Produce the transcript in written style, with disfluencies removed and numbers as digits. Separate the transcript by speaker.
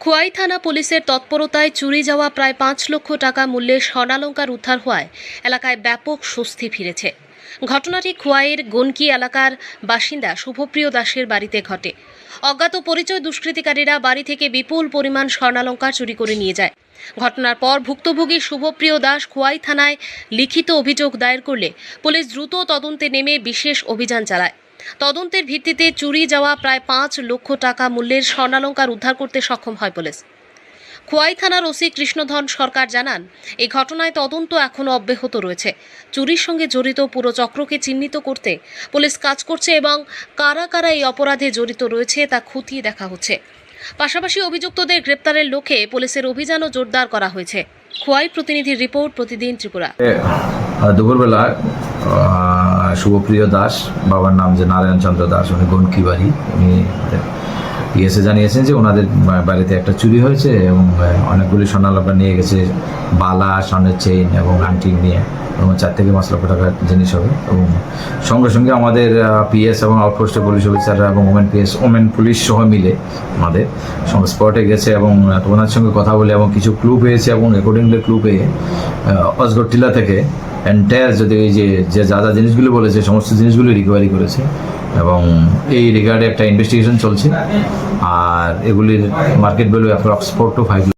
Speaker 1: খোয়াই থানা পুলিশের তৎপরতায় চুরি যাওয়া প্রায় ৫ লক্ষ টাকা মূল্যের স্বর্ণালংকার উদ্ধার হওয়ায় এলাকায় ব্যাপক স্বস্তি ফিরেছে। ঘটনাটি খোয়াইয়ের গনকি এলাকার বাসিন্দা শুভপ্রিয় দাসের বাড়িতে ঘটে। অজ্ঞাত পরিচয় দুষ্কৃতিকারীরা বাড়ি থেকে বিপুল পরিমাণ স্বর্ণালংকার চুরি করে নিয়ে যায়। ঘটনার পর ভুক্তভোগী শুভপ্রিয় দাস খোয়াই থানায় লিখিত অভিযোগ দায়ের করলে পুলিশ দ্রুত তদন্তে নেমে বিশেষ অভিযান চালায়। তদন্তের ভিত্তিতে চুরি যাওয়া প্রায় ৫ লক্ষ টাকা মূল্যের স্বর্ণালংকার উদ্ধার করতে সক্ষম হয় পুলিশ। খোয়াই থানার ওসি কৃষ্ণধন সরকার জানান, এই ঘটনায় তদন্ত এখনও অব্যাহত রয়েছে। চুরির সঙ্গে জড়িত পুরো চক্রকে চিহ্নিত করতে পুলিশ কাজ করছে এবং কারা কারা এই অপরাধে জড়িত রয়েছে তা খতিয়ে দেখা হচ্ছে। পাশাপাশি অভিযুক্তদের গ্রেপ্তারের লক্ষ্যে পুলিশের অভিযানও জোরদার করা হয়েছে। খোয়াই প্রতিনিধির রিপোর্ট, প্রতিদিন ত্রিপুরা।
Speaker 2: দুপুরবেলা শুভপ্রিয় দাস, বাবার নাম যে নারায়ণ চন্দ্র দাস, উনি গনকি বাড়ি, উনি পিএসএ জানিয়েছেন যে ওনাদের বাড়িতে একটা চুরি হয়েছে এবং অনেকগুলি স্বর্ণালংকার নিয়ে গেছে, বালা, স্বর্ণের চেইন এবং আংটি নিয়ে, এবং ৪ থেকে ৫ লক্ষ টাকার জিনিস হবে। এবং সঙ্গে সঙ্গে আমাদের পিএস এবং আউটপোস্টের পুলিশ অফিসাররা এবং ওমেন পুলিশ সহ মিলে আমাদের স্পটে গেছে এবং ওনার সঙ্গে কথা বলে এবং কিছু ক্লু পেয়েছে এবং অ্যাকর্ডিংলি ক্লু পেয়ে অজগর টিলা থেকে এন্টায়ার যদি এই যে যা যা জিনিসগুলি বলেছে সমস্ত জিনিসগুলি রিকভারি করেছে এবং এই রিগার্ডে একটা ইনভেস্টিগেশন চলছে। আর এগুলির মার্কেট ভ্যালু অ্যাপ্রক্স 4 to 5